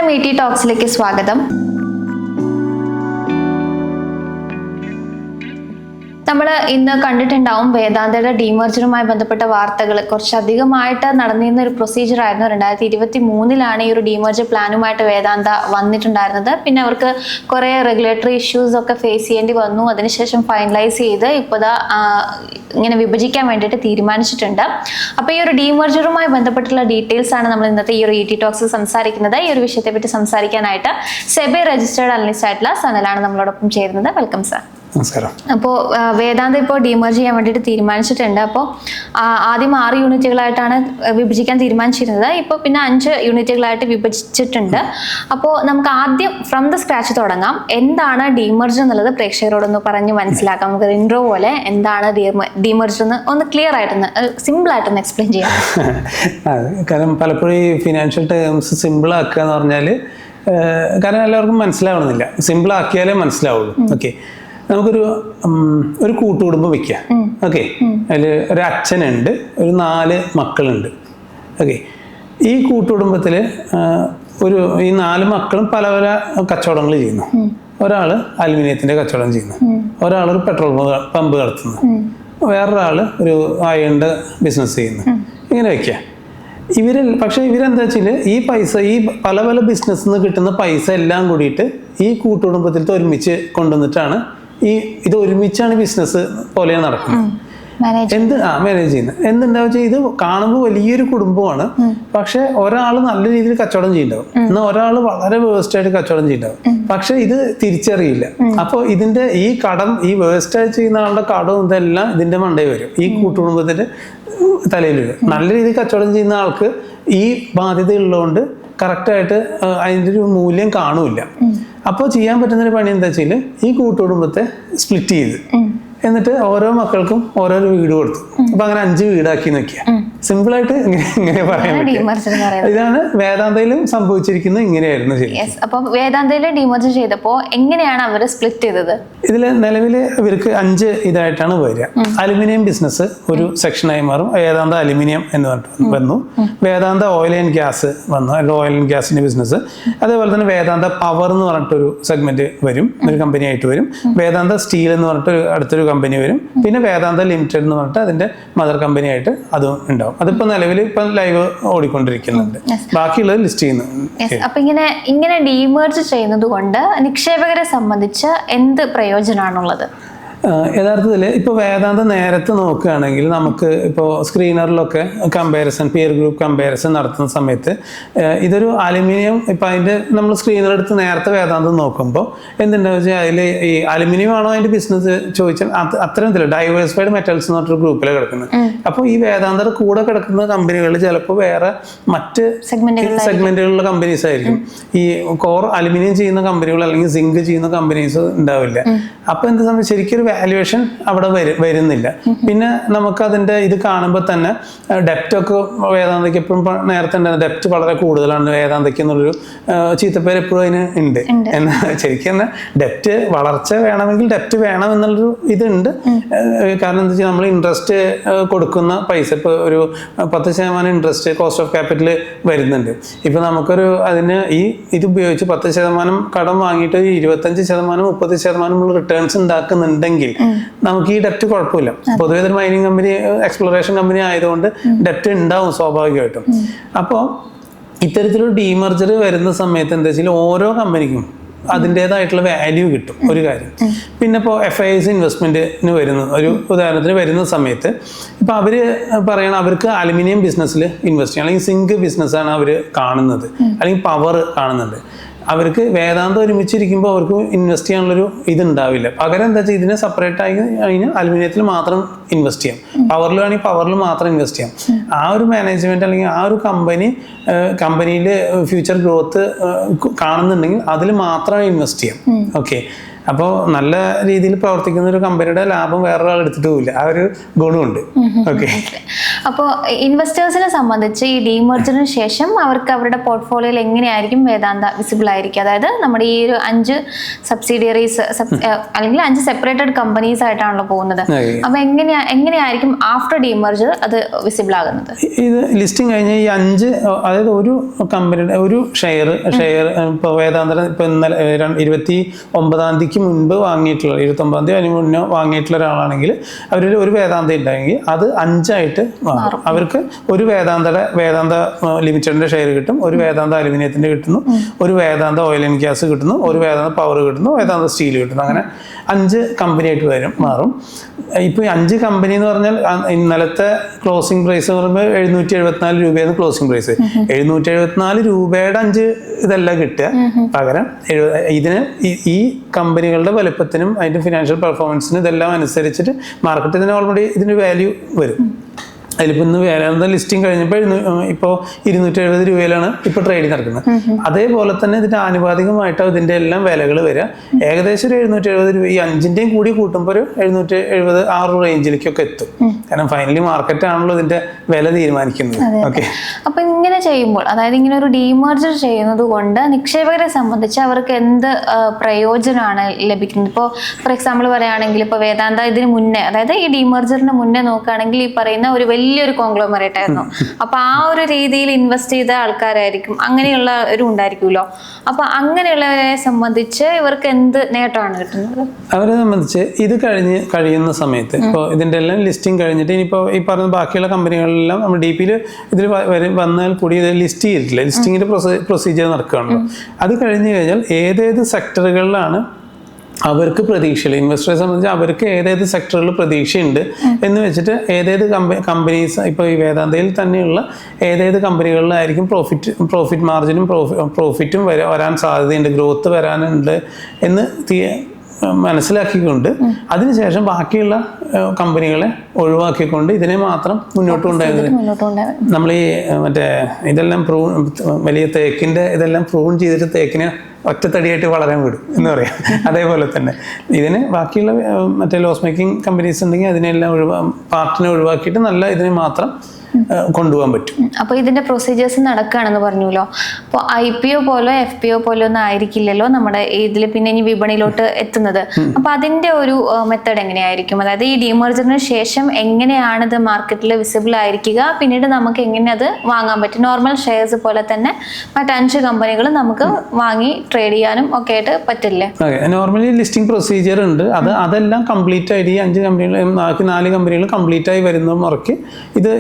നമസ്കാരം, ET ടോക്സിലേക്ക് സ്വാഗതം. നമ്മൾ ഇന്ന് കണ്ടിട്ടുണ്ടാവും വേദാന്തയുടെ ഡീമർജറുമായി ബന്ധപ്പെട്ട വാർത്തകൾ കുറച്ചധികമായിട്ട് നടന്നിരുന്ന ഒരു പ്രൊസീജിയർ ആയിരുന്നു. 2023 ഈ ഒരു ഡീമർജർ പ്ലാനുമായിട്ട് വേദാന്ത വന്നിട്ടുണ്ടായിരുന്നത്. പിന്നെ അവർക്ക് കുറേ റെഗുലേറ്ററി ഇഷ്യൂസ് ഒക്കെ ഫേസ് ചെയ്യേണ്ടി വന്നു. അതിനുശേഷം ഫൈനലൈസ് ചെയ്ത് ഇപ്പോൾ ഇങ്ങനെ വിഭജിക്കാൻ വേണ്ടിയിട്ട് തീരുമാനിച്ചിട്ടുണ്ട്. അപ്പോൾ ഈ ഒരു ഡീമർജറുമായി ബന്ധപ്പെട്ടുള്ള ഡീറ്റെയിൽസ് ആണ് നമ്മൾ ഇന്നത്തെ ഈ ഒരു ET ടോക്സിൽ സംസാരിക്കുന്നത്. ഈ ഒരു വിഷയത്തെ പറ്റി സംസാരിക്കാനായിട്ട് സെബി രജിസ്റ്റേർഡ് അനലിസ്റ്റ് ആയിട്ടുള്ള സനലാണ് നമ്മളോടൊപ്പം ചേരുന്നത്. Welcome sir. നമസ്കാരം. അപ്പോൾ വേദാന്ത ഇപ്പോൾ ഡീമർജ് ചെയ്യാൻ വേണ്ടിയിട്ട് തീരുമാനിച്ചിട്ടുണ്ട്. അപ്പോൾ ആദ്യം 6 യൂണിറ്റുകളായിട്ടാണ് വിഭജിക്കാൻ തീരുമാനിച്ചിരുന്നത്. ഇപ്പോൾ പിന്നെ 5 യൂണിറ്റുകളായിട്ട് വിഭജിച്ചിട്ടുണ്ട്. അപ്പോൾ നമുക്ക് ആദ്യം ഫ്രം ദ സ്ക്രാച്ച് തുടങ്ങാം. എന്താണ് ഡീമർജ് എന്നുള്ളത് പ്രേക്ഷകരോടൊന്ന് പറഞ്ഞ് മനസ്സിലാക്കാം. നമുക്ക് ഇൻട്രോ പോലെ എന്താണ് ഡീമർജ് എന്ന് ഒന്ന് ക്ലിയർ ആയിട്ടൊന്ന് സിമ്പിൾ ആയിട്ടൊന്ന് എക്സ്പ്ലെയിൻ ചെയ്യാം. കാരണം പലപ്പോഴും ഈ ഫിനാൻഷ്യൽ ടേംസ് സിമ്പിൾ ആക്കുക എന്ന് പറഞ്ഞാൽ കാരണം എല്ലാവർക്കും മനസ്സിലാവണമെന്നില്ല. സിമ്പിൾ ആക്കിയാലേ മനസ്സിലാവുള്ളൂ. ഓക്കെ, നമുക്കൊരു കൂട്ടുകുടുംബം വെക്കുക. ഓക്കെ, അതിൽ ഒരു അച്ഛനുണ്ട്, ഒരു 4 മക്കളുണ്ട്. ഓക്കെ, ഈ കൂട്ടുകുടുംബത്തിൽ ഈ 4 മക്കളും പല പല കച്ചവടങ്ങൾ ചെയ്യുന്നു. ഒരാൾ അലുമിനിയത്തിൻ്റെ കച്ചവടം ചെയ്യുന്നു, ഒരാൾ ഒരു പെട്രോൾ പമ്പ് നടത്തുന്നു, വേറൊരാൾ ഒരു അയണിൻ്റെ ബിസിനസ് ചെയ്യുന്നു. ഇങ്ങനെ വെക്കുക. പക്ഷെ ഇവരെന്താ വെച്ചാൽ ഈ പൈസ, ഈ പല പല ബിസിനസ്സിൽ നിന്ന് കിട്ടുന്ന പൈസ എല്ലാം കൂടിയിട്ട് ഈ കൂട്ടുകുടുംബത്തിലത്തെ ഒരുമിച്ച് കൊണ്ടുവന്നിട്ടാണ് ഇത് ഒരുമിച്ചാണ് ബിസിനസ് പോലെയാണ് നടക്കുന്നത്. മാനേജ് ചെയ്യുന്നത്. എന്തുണ്ടാവും വെച്ചാൽ ഇത് കാണുമ്പോൾ വലിയൊരു കുടുംബമാണ്. പക്ഷെ ഒരാൾ നല്ല രീതിയിൽ കച്ചവടം ചെയ്യുന്നുണ്ടാവും, എന്നാൽ ഒരാൾ വളരെ വേസ്റ്റായിട്ട് കച്ചവടം ചെയ്യുന്നുണ്ടാവും. പക്ഷെ ഇത് തിരിച്ചറിയില്ല. അപ്പോൾ ഇതിന്റെ ഈ കടം, ഈ വേസ്റ്റായിട്ട് ചെയ്യുന്ന ആളുടെ കടവും ഇതെല്ലാം ഇതിന്റെ മണ്ടയിൽ വരും, ഈ കൂട്ടുകുടുംബത്തിന്റെ തലയിൽ വരും. നല്ല രീതിയിൽ കച്ചവടം ചെയ്യുന്ന ആൾക്ക് ഈ ബാധ്യത ഉള്ളതുകൊണ്ട് കറക്റ്റായിട്ട് അതിൻ്റെ ഒരു മൂല്യം കാണൂല. അപ്പോൾ ചെയ്യാൻ പറ്റുന്നൊരു പണി എന്താ വെച്ചാൽ ഈ കൂട്ടുകുടുംബത്തെ സ്പ്ലിറ്റ് ചെയ്ത് എന്നിട്ട് ഓരോ മക്കൾക്കും ഓരോരോ വീട് കൊടുത്തു. അപ്പൊ അങ്ങനെ 5 വീടാക്കി നോക്കിയ സിമ്പിളായിട്ട് ഇങ്ങനെ പറയാൻ പറ്റും. ഇതാണ് വേദാന്തയിലും സംഭവിച്ചിരിക്കുന്നത്. ഇങ്ങനെയായിരുന്നു ശരി. അപ്പൊ വേദാന്തയിലെ ഡീമർജ് ചെയ്തപ്പോ എങ്ങനെയാണ് അവർ സ്പ്ലിറ്റ് ചെയ്തത്? ഇതില് നിലവില് ഇവർക്ക് 5 ഇതായിട്ടാണ് വരിക. അലുമിനിയം ബിസിനസ് ഒരു സെക്ഷനായി മാറും. വേദാന്ത അലുമിനിയം എന്ന് പറഞ്ഞിട്ട് വന്നു. വേദാന്ത ഓയിൽ ആൻഡ് ഗ്യാസ് വന്നു, ഓയിൽ ആൻഡ് ഗ്യാസിന്റെ ബിസിനസ്. അതേപോലെ തന്നെ വേദാന്ത പവർ എന്ന് പറഞ്ഞിട്ടൊരു സെഗ്മെന്റ് വരും, ഒരു കമ്പനി ആയിട്ട് വരും. വേദാന്ത സ്റ്റീൽ എന്ന് പറഞ്ഞിട്ട് അടുത്തൊരു കമ്പനി വരും. പിന്നെ വേദാന്ത ലിമിറ്റഡ് എന്ന് പറഞ്ഞിട്ട് അതിന്റെ മദർ കമ്പനി ആയിട്ട് അതും ഉണ്ടാവും. അതിപ്പോ നിലവിൽ ഇപ്പൊ ലൈവ് ഓടിക്കൊണ്ടിരിക്കുന്നുണ്ട്. ബാക്കിയുള്ളത് ലിസ്റ്റ് ചെയ്യുന്നുണ്ട്. അപ്പൊ ഇങ്ങനെ ഡീമർജ് ചെയ്യുന്നത് കൊണ്ട് നിക്ഷേപകരെ സംബന്ധിച്ച് എന്ത് പ്രയോജനമാണുള്ളത്? യഥാർത്ഥത്തിൽ ഇപ്പോൾ വേദാന്ത നേരത്തെ നോക്കുകയാണെങ്കിൽ നമുക്ക് ഇപ്പോൾ സ്ക്രീനറിലൊക്കെ പിയർ ഗ്രൂപ്പ് കമ്പാരിസൺ നടത്തുന്ന സമയത്ത് ഇതൊരു അലുമിനിയം, ഇപ്പം അതിൻ്റെ നമ്മൾ സ്ക്രീനർ എടുത്ത് നേരത്തെ വേദാന്തം നോക്കുമ്പോൾ എന്തുണ്ടാവുക വെച്ചാൽ അതിൽ ഈ അലുമിനിയം ആണോ അതിൻ്റെ ബിസിനസ് ചോദിച്ചാൽ അത്തരത്തില്ല, ഡൈവേഴ്സിഫൈഡ് മെറ്റൽസ് എന്ന് പറഞ്ഞൊരു ഗ്രൂപ്പിലാണ് കിടക്കുന്നത്. അപ്പോൾ ഈ വേദാന്തയുടെ കൂടെ കിടക്കുന്ന കമ്പനികൾ ചിലപ്പോൾ വേറെ മറ്റ് സെഗ്മെന്റുകളിലുള്ള കമ്പനീസ് ആയിരിക്കും. ഈ കോർ അലുമിനിയം ചെയ്യുന്ന കമ്പനികൾ അല്ലെങ്കിൽ സിങ്ക് ചെയ്യുന്ന കമ്പനീസ് ഉണ്ടാവില്ല. അപ്പോൾ എന്ത് സംഭവിച്ചു, ശരിക്കും വാല്യുവേഷൻ അവിടെ വരുന്നില്ല. പിന്നെ നമുക്ക് അതിന്റെ ഇത് കാണുമ്പോൾ തന്നെ ഡെപ്റ്റ് ഒക്കെ വേദാന്തയ്ക്ക് എപ്പോഴും നേരത്തെ ഉണ്ടായിരുന്ന ഡെപ്റ്റ് വളരെ കൂടുതലാണ് വേദാന്തയ്ക്ക് എന്നുള്ളൊരു ചീത്തപ്പേര് എപ്പോഴും അതിന് ഉണ്ട്. എന്നാൽ ശരിക്കും തന്നെ ഡെപ്റ്റ് വളർച്ച വേണമെങ്കിൽ ഡെപ്റ്റ് വേണം എന്നുള്ളൊരു ഇതുണ്ട്. കാരണം എന്താ വെച്ചാൽ നമ്മൾ ഇൻട്രസ്റ്റ് കൊടുക്കുന്ന പൈസ ഇപ്പോൾ ഒരു 10% ഇൻട്രസ്റ്റ് കോസ്റ്റ് ഓഫ് ക്യാപിറ്റൽ വരുന്നുണ്ട്. ഇപ്പൊ നമുക്കൊരു അതിന് ഇത് ഉപയോഗിച്ച് 10% കടം വാങ്ങിയിട്ട് 25% 30% റിട്ടേൺസ് ഉണ്ടാക്കുന്നുണ്ടെങ്കിൽ നമുക്ക് ഈ ഡെപ്റ്റ് കുഴപ്പമില്ല. പൊതുവേ ഒരു മൈനിങ് കമ്പനി, എക്സ്പ്ലോറേഷൻ കമ്പനി ആയതുകൊണ്ട് ഡെപ്റ്റ് ഉണ്ടാവും സ്വാഭാവികമായിട്ടും. അപ്പോൾ ഇത്തരത്തിലൊരു ഡീമർജർ വരുന്ന സമയത്ത് എന്താ വെച്ചാൽ ഓരോ കമ്പനിക്കും അതിൻ്റെതായിട്ടുള്ള വാല്യൂ കിട്ടും, ഒരു കാര്യം. പിന്നെ ഇപ്പോൾ FIIs ഇൻവെസ്റ്റ്മെന്റിന് വരുന്ന ഒരു ഉദാഹരണത്തിന് വരുന്ന സമയത്ത് ഇപ്പം അവര് പറയണം അവർക്ക് അലുമിനിയം ബിസിനസ്സിൽ ഇൻവെസ്റ്റ് ചെയ്യണം, അല്ലെങ്കിൽ സിങ്ക് ബിസിനസ്സാണ് അവർ കാണുന്നത്, അല്ലെങ്കിൽ പവർ കാണുന്നുണ്ട്. അവർക്ക് വേദാന്തം ഒരുമിച്ചിരിക്കുമ്പോൾ അവർക്ക് ഇൻവെസ്റ്റ് ചെയ്യാനുള്ളൊരു ഇതുണ്ടാവില്ല. പകരം എന്താ വെച്ചാൽ ഇതിനെ സെപ്പറേറ്റ് ആയി കഴിഞ്ഞാൽ അലുമിനിയത്തിൽ മാത്രം ഇൻവെസ്റ്റ് ചെയ്യാം, പവറിൽ വേണമെങ്കിൽ പവറിൽ മാത്രം ഇൻവെസ്റ്റ് ചെയ്യാം. ആ ഒരു മാനേജ്മെന്റ് അല്ലെങ്കിൽ ആ ഒരു കമ്പനിയിൽ ഫ്യൂച്ചർ ഗ്രോത്ത് കാണുന്നുണ്ടെങ്കിൽ അതിൽ മാത്രം ഇൻവെസ്റ്റ് ചെയ്യാം. ഓക്കെ, അപ്പോൾ നല്ല രീതിയിൽ പ്രവർത്തിക്കുന്ന ഒരു കമ്പനിയുടെ ലാഭം വേറൊരാൾ എടുത്തിട്ട് പോവില്ല, ആ ഒരു ഗുണമുണ്ട്. ഓക്കെ. അപ്പോൾ ഇൻവെസ്റ്റേഴ്സിനെ സംബന്ധിച്ച് ഈ ഡീമർജറിന് ശേഷം അവർക്ക് അവരുടെ പോർട്ട്ഫോളിയോയിൽ എങ്ങനെയായിരിക്കും വേദാന്ത വിസിബിൾ ആയിരിക്കും? അതായത് നമ്മുടെ ഈ ഒരു 5 സബ്സിഡിയറീസ് അല്ലെങ്കിൽ 5 സെപ്പറേറ്റഡ് കമ്പനീസ് ആയിട്ടാണല്ലോ പോകുന്നത്. അപ്പൊ എങ്ങനെയായിരിക്കും ആഫ്റ്റർ ഡീമർജർ അത് വിസിബിൾ ആകുന്നത്? ഇത് ലിസ്റ്റിംഗ് കഴിഞ്ഞ ഈ 5, അതായത് ഒരു കമ്പനിയുടെ ഒരു ഷെയർ ഇപ്പോൾ വേദാന്തരം ഇപ്പോൾ ഇന്നലെ 29-ാം തീയതിക്ക് മുൻപ് വാങ്ങിയിട്ടുള്ള 29-ാം തീയതി അതിന് മുന്നേ വാങ്ങിയിട്ടുള്ള ഒരാളാണെങ്കിൽ അവരിൽ ഒരു വേദാന്ത ഉണ്ടെങ്കിൽ അത് 5 ആയിട്ട് മാറും. അവർക്ക് ഒരു വേദാന്ത ലിമിറ്റഡിന്റെ ഷെയർ കിട്ടും, ഒരു വേദാന്ത അലുമിനിയത്തിന്റെ കിട്ടുന്നു, ഒരു വേദാന്ത ഓയിൽ ആൻഡ് ഗ്യാസ് കിട്ടുന്നു, ഒരു വേദാന്ത പവർ കിട്ടുന്നു, വേദാന്ത സ്റ്റീൽ കിട്ടുന്നു. അങ്ങനെ 5 കമ്പനിയായിട്ട് മാറും. ഇപ്പോൾ ഈ 5 കമ്പനി എന്ന് പറഞ്ഞാൽ ഇന്നലത്തെ ക്ലോസിംഗ് പ്രൈസ് എന്ന് പറയുമ്പോൾ 774 രൂപയാണ് ക്ലോസിംഗ് പ്രൈസ്. 774 രൂപയുടെ 5 ഇതല്ല കിട്ടുക. പകരം ഇതിന് ഈ കമ്പനികളുടെ വലുപ്പത്തിനും അതിന്റെ ഫിനാൻഷ്യൽ പെർഫോമൻസിനും ഇതെല്ലാം അനുസരിച്ചിട്ട് മാർക്കറ്റിൽ തന്നെ ഓൾറെഡി ഇതിന് വാല്യൂ വരും. അതിലിപ്പോൾ ഇന്ന് വേദാന്ത ലിസ്റ്റിംഗ് കഴിഞ്ഞപ്പോൾ ഇപ്പോൾ 270 രൂപയിലാണ് ഇപ്പോൾ ട്രേഡിങ് നടക്കുന്നത്. അതേപോലെ തന്നെ ഇതിന്റെ ആനുപാതികമായിട്ട് ഇതിന്റെ എല്ലാം വിലകൾ വരിക ഏകദേശം ഒരു 770 രൂപ. ഈ 5ന്റെയും കൂടി കൂട്ടുമ്പോൾ ഒരു 770 6 റേഞ്ചിലേക്കൊക്കെ എത്തും. കാരണം ഫൈനലി മാർക്കറ്റ് ആണല്ലോ ഇതിന്റെ വില തീരുമാനിക്കുന്നത്. ഓക്കെ. അപ്പൊ ഇങ്ങനെ ചെയ്യുമ്പോൾ, അതായത് ഇങ്ങനെ ഒരു ഡീമർജർ ചെയ്യുന്നത് കൊണ്ട് നിക്ഷേപകരെ സംബന്ധിച്ച് അവർക്ക് എന്ത് പ്രയോജനമാണ് ലഭിക്കുന്നത്? ഇപ്പോൾ ഫോർ എക്സാമ്പിൾ പറയുകയാണെങ്കിൽ ഇപ്പോൾ വേദാന്ത ഇതിന് മുന്നേ, അതായത് ഈ ഡീമർജറിന് മുന്നേ നോക്കുകയാണെങ്കിൽ ഈ പറയുന്ന ഒരു വലിയൊരു കോൺഗ്ലോമറേറ്റ് ആയിരുന്നു. അപ്പൊ ആ ഒരു രീതിയിൽ ഇൻവെസ്റ്റ് ചെയ്ത ആൾക്കാരായിരിക്കും, അങ്ങനെയുള്ള ഒരു ഉണ്ടായിരിക്കുമല്ലോ. അപ്പൊ അങ്ങനെയുള്ളവരെ സംബന്ധിച്ച് ഇവർക്ക് എന്ത് നേട്ടമാണ് കിട്ടുന്നത്? അവരെ സംബന്ധിച്ച് ഇത് കഴിയുന്ന സമയത്ത് ഇപ്പോൾ ഇതിന്റെ എല്ലാം ലിസ്റ്റിംഗ് കഴിഞ്ഞിട്ട് ഇനിയിപ്പോൾ ഈ പറഞ്ഞ ബാക്കിയുള്ള കമ്പനികളെല്ലാം നമ്മൾ DP-യിൽ ഇതിൽ വന്നാൽ കൂടി ഇത് ലിസ്റ്റ് ചെയ്തിട്ടില്ല. ലിസ്റ്റിങ്ങിന്റെ പ്രൊസീജിയർ നടക്കുകയാണല്ലോ. അത് കഴിഞ്ഞു കഴിഞ്ഞാൽ ഏതേത് സെക്ടറുകളിലാണ് അവർക്ക് പ്രതീക്ഷയില്ല, ഇൻവെസ്റ്ററെ സംബന്ധിച്ച് അവർക്ക് ഏതേത് സെക്ടറിൽ പ്രതീക്ഷയുണ്ട് എന്ന് വെച്ചിട്ട് ഏതേത് കമ്പനീസ് ഇപ്പോൾ ഈ വേദാന്തയിൽ തന്നെയുള്ള ഏതേത് കമ്പനികളിലായിരിക്കും പ്രോഫിറ്റ് മാർജിനും പ്രോഫിറ്റും വരാൻ സാധ്യതയുണ്ട്, ഗ്രോത്ത് വരാനുണ്ട് എന്ന് മനസ്സിലാക്കിക്കൊണ്ട് അതിനുശേഷം ബാക്കിയുള്ള കമ്പനികളെ ഒഴിവാക്കിക്കൊണ്ട് ഇതിനെ മാത്രം മുന്നോട്ട് കൊണ്ടുപോയത്. നമ്മൾ ഈ ഇതെല്ലാം വലിയ തേക്കിന്റെ ഇതെല്ലാം പ്രൂൺ ചെയ്തിട്ട് തേക്കിനെ ഒറ്റത്തടിയായിട്ട് വളരാൻ വിടും എന്ന് പറയാം. അതേപോലെ തന്നെ ഇതിന് ബാക്കിയുള്ള ലോസ് മേക്കിംഗ് കമ്പനീസ് ഉണ്ടെങ്കിൽ അതിനെല്ലാം പാർട്ടിനെ ഒഴിവാക്കിയിട്ട് നല്ല ഇതിനെ മാത്രം കൊണ്ടുപോകാൻ പറ്റും. അപ്പോൾ ഇതിന്റെ പ്രൊസീജിയേഴ്സ് നടക്കുകയാണെന്ന് പറഞ്ഞല്ലോ. അപ്പോൾ IPO പോലോ FPO പോലോ ഒന്നും ആയിരിക്കില്ലല്ലോ നമ്മുടെ ഇതിൽ പിന്നെ ഇനി വിപണിയിലോട്ട് എത്തുന്നത്. അപ്പൊ അതിന്റെ ഒരു മെത്തേഡ് എങ്ങനെയായിരിക്കും? അതായത് ഈ ഡീമർജറിന് ശേഷം എങ്ങനെയാണ് ഇത് മാർക്കറ്റിൽ വിസിബിൾ ആയിരിക്കുക, പിന്നീട് നമുക്ക് എങ്ങനെ അത് വാങ്ങാൻ പറ്റും? നോർമൽ ഷെയർസ് പോലെ തന്നെ മറ്റ് 5 കമ്പനികൾ നമുക്ക് വാങ്ങി ട്രേഡ് ചെയ്യാനും ഒക്കെ ആയിട്ട് പറ്റില്ലേ? നോർമലി ലിസ്റ്റിംഗ് പ്രൊസീജിയർ ഉണ്ട്. അതെല്ലാം കംപ്ലീറ്റ് ആയിട്ട് ഈ 5 കമ്പനികൾ 4 കമ്പനികൾ കംപ്ലീറ്റ് ആയി വരുന്ന മുറയ്ക്ക്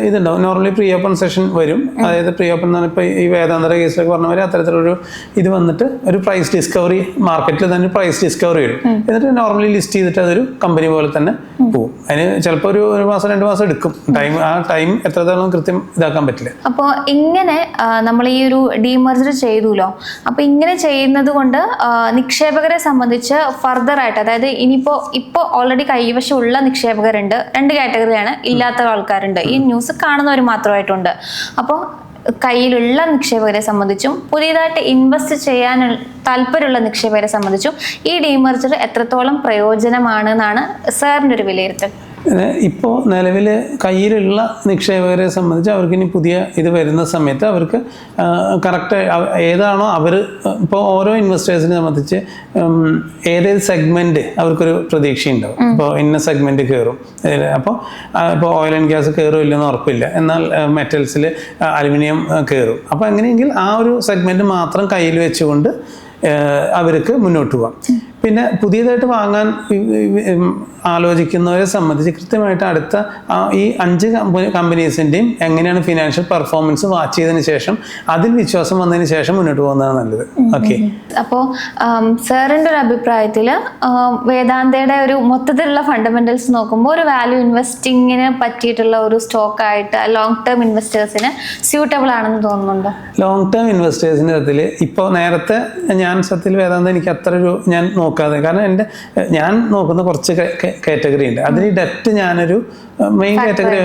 ഇതുണ്ടാവും. നോർമലി പ്രീ ഓപ്പൺ സെഷൻ വരും. അതായത് പ്രീ ഓപ്പൺ എന്ന് പറഞ്ഞാൽ ഇപ്പോൾ ഈ വേദാന്തര കേസിലൊക്കെ പറഞ്ഞ പോലെ അത്തരത്തിലൊരു ഇത് വന്നിട്ട് ഒരു പ്രൈസ് ഡിസ്കവറി, മാർക്കറ്റിൽ തന്നെ പ്രൈസ് ഡിസ്കവറി വരും. എന്നിട്ട് നോർമലി ലിസ്റ്റ് ചെയ്തിട്ട് അതൊരു കമ്പനി പോലെ തന്നെ പോകും. അതിന് ചിലപ്പോൾ ഒരു മാസം 2 മാസം എടുക്കും. ആ ടൈം എത്രത്തോളം കൃത്യം ഇതാക്കാൻ പറ്റില്ല. അപ്പോൾ ഇങ്ങനെ നമ്മൾ ഈ ഒരു ഡീമർജർ ചെയ്തുല്ലോ, അപ്പോൾ ഇങ്ങനെ ചെയ്യുന്നത് കൊണ്ട് നിക്ഷേപകരെ സംബന്ധിച്ച് ഫർദർ ആയിട്ട്, അതായത് ഇപ്പോൾ ഓൾറെഡി കൈവശമുള്ള നിക്ഷേപകരുണ്ട്, 2 കാറ്റഗറിയാണ്, ഇല്ലാത്ത ആൾക്കാരുണ്ട്, ഈ ന്യൂസ് കാണുന്നവർ മാത്രമായിട്ടുണ്ട്. അപ്പോൾ കയ്യിലുള്ള നിക്ഷേപകരെ സംബന്ധിച്ചും പുതിയതായിട്ട് ഇൻവെസ്റ്റ് ചെയ്യാൻ താല്പര്യമുള്ള നിക്ഷേപകരെ സംബന്ധിച്ചും ഈ ഡീമർജർ എത്രത്തോളം പ്രയോജനമാണെന്നാണ് സാറിൻ്റെ ഒരു വിലയിരുത്തൽ? ഇപ്പോൾ നിലവിൽ കയ്യിലുള്ള നിക്ഷേപകരെ സംബന്ധിച്ച് അവർക്ക് ഇനി പുതിയ ഇത് വരുന്ന സമയത്ത് അവർക്ക് കറക്റ്റ് ഏതാണോ അവർ ഇപ്പോൾ ഓരോ ഇൻവെസ്റ്റേഴ്സിനെ സംബന്ധിച്ച് ഏതേത് സെഗ്മെൻറ്റ് അവർക്കൊരു പ്രതീക്ഷയുണ്ടാവും. ഇപ്പോൾ ഇന്ന സെഗ്മെൻറ്റ് കയറും. ഇപ്പോൾ ഓയിൽ ആൻഡ് ഗ്യാസ് കയറും ഇല്ലെന്ന് ഉറപ്പില്ല, എന്നാൽ മെറ്റൽസിൽ അലുമിനിയം കയറും. അപ്പോൾ അങ്ങനെയെങ്കിൽ ആ ഒരു സെഗ്മെൻറ്റ് മാത്രം കയ്യിൽ വെച്ചുകൊണ്ട് അവർക്ക് മുന്നോട്ട് പോകാം. പിന്നെ പുതിയതായിട്ട് വാങ്ങാൻ ആലോചിക്കുന്നവരെ സംബന്ധിച്ച് കൃത്യമായിട്ട് അടുത്ത ഈ 5 കമ്പനീസിൻ്റെയും എങ്ങനെയാണ് ഫിനാൻഷ്യൽ പെർഫോമൻസ് വാച്ച് ചെയ്തതിന് ശേഷം അതിൽ വിശ്വാസം വന്നതിന് ശേഷം മുന്നോട്ട് പോകുന്നതാണ് നല്ലത്. ഓക്കെ. അപ്പോൾ സാറിൻ്റെ ഒരു അഭിപ്രായത്തിൽ വേദാന്തയുടെ ഒരു മൊത്തത്തിലുള്ള ഫണ്ടമെന്റൽസ് നോക്കുമ്പോൾ ഒരു വാല്യൂ ഇൻവെസ്റ്റിങ്ങിന് പറ്റിയിട്ടുള്ള ഒരു സ്റ്റോക്കായിട്ട് ലോങ് ടേം ഇൻവെസ്റ്റേഴ്സിന് സ്യൂട്ടബിൾ ആണെന്ന് തോന്നുന്നുണ്ടോ? ലോങ് ടേം ഇൻവെസ്റ്റേഴ്സിൻ്റെ അതിൽ ഇപ്പോൾ നേരത്തെ ഞാൻ സത്യത്തിൽ വേദാന്ത എനിക്ക് അത്ര ഞാൻ നോക്കാതെ, കാരണം ഞാൻ നോക്കുന്ന കുറച്ച് കാറ്റഗറി ഉണ്ട്. അതിൽ ഡെപ്റ്റ് ഞാനൊരു മെയിൻ കാറ്റഗറി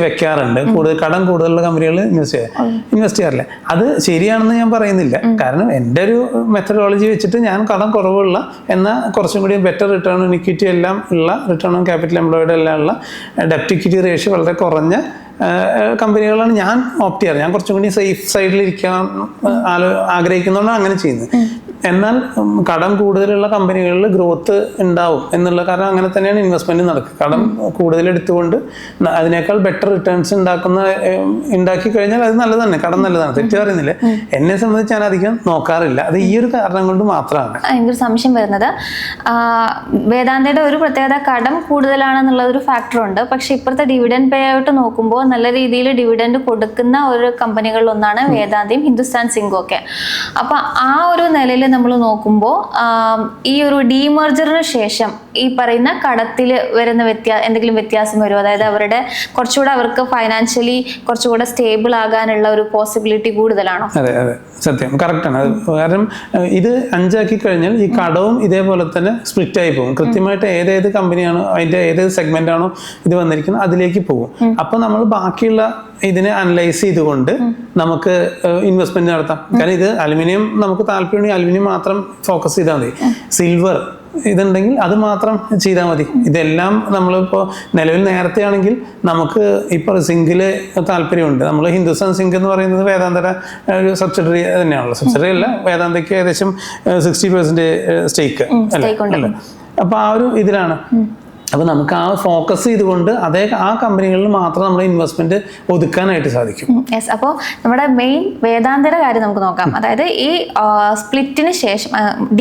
വെക്കാറുണ്ട്. കടം കൂടുതലുള്ള കമ്പനികൾ ഇൻവെസ്റ്റ് ചെയ്യാറില്ല. അത് ശരിയാണെന്ന് ഞാൻ പറയുന്നില്ല, കാരണം എൻ്റെ ഒരു മെത്തഡോളജി വെച്ചിട്ട് ഞാൻ കടം കുറവുള്ള എന്നാൽ കുറച്ചും കൂടി ബെറ്റർ റിട്ടേൺ ഓൺ ഇക്വിറ്റി എല്ലാം ഉള്ള, റിട്ടേൺ ഓൺ ക്യാപിറ്റൽ എംപ്ലോയിഡ് എല്ലാം ഉള്ള, ഡെപ്റ്റ് ഇക്വിറ്റി റേഷ്യോ വളരെ കുറഞ്ഞ കമ്പനികളാണ് ഞാൻ ഓപ്റ്റ് ചെയ്യാറ്. ഞാൻ കുറച്ചും കൂടി സേഫ് സൈഡിലിരിക്കാൻ ആഗ്രഹിക്കുന്നതുകൊണ്ടാണ് അങ്ങനെ ചെയ്യുന്നത്. എന്നാൽ കടം കൂടുതലുള്ള കമ്പനികളിൽ ഗ്രോത്ത് ഉണ്ടാവും എന്നുള്ള കാരണം അങ്ങനെ തന്നെയാണ് ഇൻവെസ്റ്റ്മെന്റ് നടക്കുക. കടം കൂടുതൽ എടുത്തുകൊണ്ട് അതിനേക്കാൾ ബെറ്റർ റിട്ടേൺസ് ഉണ്ടാക്കി കഴിഞ്ഞാൽ അത് നല്ലതാണ്, കടം നല്ലതാണ്, തെറ്റ് പറയുന്നില്ല. എന്നെ സംബന്ധിച്ച് ഞാൻ അധികം നോക്കാറില്ല. അത് ഈ ഒരു കാരണം കൊണ്ട് മാത്രമാണ്. എനിക്കൊരു സംശയം വരുന്നത്, വേദാന്തയുടെ ഒരു പ്രത്യേകത കടം കൂടുതലാണെന്നുള്ള ഒരു ഫാക്ടർ ഉണ്ട്. പക്ഷെ ഇപ്പോഴത്തെ ഡിവിഡൻഡ് പേ ഔട്ട് നോക്കുമ്പോൾ നല്ല രീതിയിൽ ഡിവിഡൻഡ് കൊടുക്കുന്ന ഒരു കമ്പനികളിൽ ഒന്നാണ് വേദാന്തയും ഹിന്ദുസ്ഥാൻ സിങ്കും ഒക്കെ. അപ്പൊ ആ ഒരു നിലയിൽ നമ്മൾ നോക്കുമ്പോൾ ഈ ഒരു ഡീമർജറിന് ശേഷം ഈ പറയുന്ന കടത്തിൽ വരുന്ന എന്തെങ്കിലും വ്യത്യാസം വരുമോ? അതായത് അവരുടെ കുറച്ചുകൂടെ അവർക്ക് ഫൈനാൻഷ്യലി കുറച്ചുകൂടെ സ്റ്റേബിൾ ആകാനുള്ള ഒരു പോസിബിലിറ്റി കൂടുതലാണോ? അതെ അതെ, സത്യം, കറക്റ്റാണ്. അത് കാരണം ഇത് 5 ആക്കി കഴിഞ്ഞാൽ ഈ കടവും ഇതേപോലെ തന്നെ സ്പ്ലിറ്റ് ആയി പോകും. കൃത്യമായിട്ട് ഏതേത് കമ്പനിയാണോ അതിന്റെ ഏതേത് സെഗ്മെന്റ് ആണോ ഇത് വന്നിരിക്കുന്നത് അതിലേക്ക് പോകും. അപ്പൊ നമ്മൾ ബാക്കിയുള്ള ഇതിനെ അനലൈസ് ചെയ്തുകൊണ്ട് നമുക്ക് ഇൻവെസ്റ്റ്മെന്റ് നടത്താം. കാരണം ഇത് അലുമിനിയം നമുക്ക് താല്പര്യമുണ്ടെങ്കിൽ അലുമിനിയം മാത്രം ഫോക്കസ് ചെയ്താൽ മതി. സിൽവർ ഇതുണ്ടെങ്കിൽ അത് മാത്രം ചെയ്താൽ മതി. ഇതെല്ലാം നമ്മളിപ്പോൾ നിലവിൽ നേരത്തെ ആണെങ്കിൽ നമുക്ക് ഇപ്പോൾ സിങ്കില് താല്പര്യമുണ്ട്. നമ്മൾ ഹിന്ദുസ്ഥാൻ സിങ്ക് എന്ന് പറയുന്നത് വേദാന്തയുടെ ഒരു സബ്സിഡറി തന്നെയാണല്ലോ. സബ്സിഡറി അല്ല, വേദാന്തയ്ക്ക് ഏകദേശം 60% സ്റ്റേക്ക് അല്ലേ. അപ്പൊ ആ ഒരു ഇതിലാണ്. അപ്പോൾ നമുക്ക് ആ ഫോക്കസ് ചെയ്തുകൊണ്ട് ആ കമ്പനികളിൽ മാത്രം നമ്മുടെ ഇൻവെസ്റ്റ്മെന്റ് ഒതുക്കാനായിട്ട് സാധിക്കും. യെസ്. അപ്പോൾ നമ്മുടെ മെയിൻ വേദാന്തയുടെ കാര്യം നമുക്ക് നോക്കാം. അതായത് ഈ സ്പ്ലിറ്റിന് ശേഷം,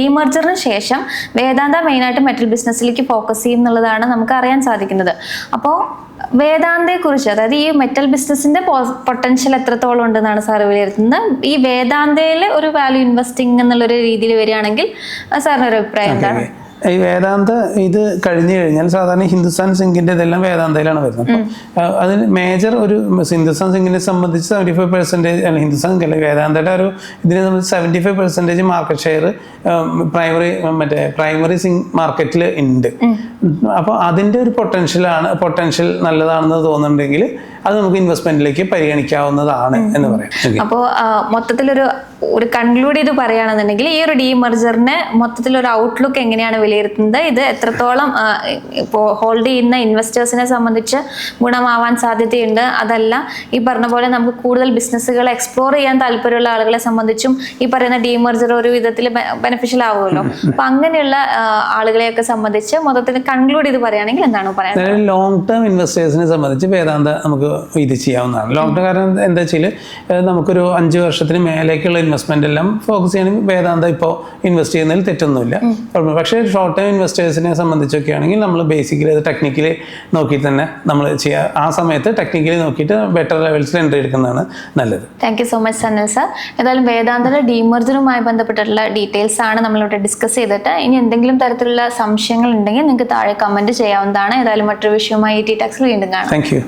ഡീമർജറിന് ശേഷം വേദാന്ത മെയിനായിട്ട് മെറ്റൽ ബിസിനസ്സിലേക്ക് ഫോക്കസ് ചെയ്യും എന്നുള്ളതാണ് നമുക്ക് അറിയാൻ സാധിക്കുന്നത്. അപ്പോൾ വേദാന്തയെക്കുറിച്ച്, അതായത് ഈ മെറ്റൽ ബിസിനസിന്റെ പൊട്ടൻഷ്യൽ എത്രത്തോളം ഉണ്ടെന്നാണ് സാർ വിലയിരുത്തുന്നത്? ഈ വേദാന്തയിൽ ഒരു വാല്യൂ ഇൻവെസ്റ്റിംഗ് എന്നുള്ളൊരു രീതിയിൽ വരികയാണെങ്കിൽ സാറിന് ഒരു അഭിപ്രായം എന്താണ്? ഈ വേദാന്ത ഇത് കഴിഞ്ഞു കഴിഞ്ഞാൽ സാധാരണ ഹിന്ദുസ്ഥാൻ സിങ്കിന്റെ ഇതെല്ലാം വേദാന്തയിലാണ് വരുന്നത്. അപ്പോൾ അതിന് മേജർ ഒരു ഹിന്ദുസ്ഥാൻ സിങ്കിനെ സംബന്ധിച്ച് 75%, അല്ല ഹിന്ദുസ്ഥാൻ സിങ്ക് അല്ല, വേദാന്തയുടെ ഒരു ഇതിനെ സംബന്ധിച്ച് 75% മാർക്കറ്റ് ഷെയർ പ്രൈമറി സിങ്ക് മാർക്കറ്റിൽ ഉണ്ട്. അപ്പോൾ അതിന്റെ ഒരു പൊട്ടൻഷ്യൽ നല്ലതാണെന്ന് തോന്നുന്നുണ്ടെങ്കിൽ അത് നമുക്ക് ഇൻവെസ്റ്റ്മെന്റിലേക്ക് പരിഗണിക്കാവുന്നതാണ് എന്ന് പറയാം. അപ്പോൾ മൊത്തത്തിലൊരു കൺക്ലൂഡ് ചെയ്ത് പറയുകയാണെന്നുണ്ടെങ്കിൽ ഈ ഒരു ഡീമർജറിനെ മൊത്തത്തിലൊരു ഔട്ട്ലുക്ക് എങ്ങനെയാണ് വിലയിരുത്തുന്നത്? ഇത് എത്രത്തോളം ഇപ്പോൾ ഹോൾഡ് ചെയ്യുന്ന ഇൻവെസ്റ്റേഴ്സിനെ സംബന്ധിച്ച് ഗുണമാവാൻ സാധ്യതയുണ്ട്? അതല്ല, ഈ പറഞ്ഞ പോലെ നമുക്ക് കൂടുതൽ ബിസിനസ്സുകൾ എക്സ്പ്ലോർ ചെയ്യാൻ താല്പര്യമുള്ള ആളുകളെ സംബന്ധിച്ചും ഈ പറയുന്ന ഡീമർജർ ഒരു വിധത്തിൽ ബെനിഫിഷ്യൽ ആവുമല്ലോ. അപ്പൊ അങ്ങനെയുള്ള ആളുകളെയൊക്കെ സംബന്ധിച്ച് മൊത്തത്തിൽ കൺക്ലൂഡ് ചെയ്ത് പറയുകയാണെങ്കിൽ എന്താണ് പറയുന്നത്? ലോങ് ടേം ഇൻവെസ്റ്റേഴ്സിനെ സംബന്ധിച്ച് വേദാന്ത നമുക്ക് ഇത് ചെയ്യാവുന്നതാണ്. ലോങ് ടേം കാരണം എന്താ വെച്ചാൽ നമുക്കൊരു 5 വർഷത്തിന് മേലേക്കുള്ള ഇൻവെസ്റ്റ്മെന്റ് എല്ലാം ഫോക്കസ് ചെയ്യണമെങ്കിൽ വേദാന്ത ഇപ്പോൾ ഇൻവെസ്റ്റ് ചെയ്യുന്നതിൽ തെറ്റൊന്നുമില്ല. പക്ഷേ ഷോർട്ട് ടേം ഇൻവെസ്റ്റേഴ്സിനെ സംബന്ധിച്ചൊക്കെ ആണെങ്കിൽ നമ്മൾ ബേസിക്കലി അത് ടെക്നിക്കലി നോക്കി തന്നെ നമ്മൾ ചെയ്യുക. ആ സമയത്ത് ടെക്നിക്കലി നോക്കിയിട്ട് ബെറ്റർ ലെവൽസിൽ എൻട്രി എടുക്കുന്നതാണ് നല്ലത്. Thank you so much Sanal sir. ഏതായാലും വേദാന്തയുടെ ഡീമർജറുമായി ബന്ധപ്പെട്ടിട്ടുള്ള ഡീറ്റെയിൽസ് ആണ് നമ്മളിവിടെ ഡിസ്കസ് ചെയ്തിട്ട്. ഇനി എന്തെങ്കിലും തരത്തിലുള്ള സംശയങ്ങൾ ഉണ്ടെങ്കിൽ നിങ്ങൾക്ക് താഴെ കമന്റ് ചെയ്യാവുന്നതാണ്. ഏതായാലും മറ്റൊരു വിഷയവുമായി ടി ടാക്സിൽ വീണ്ടും കാണാം. Thank you.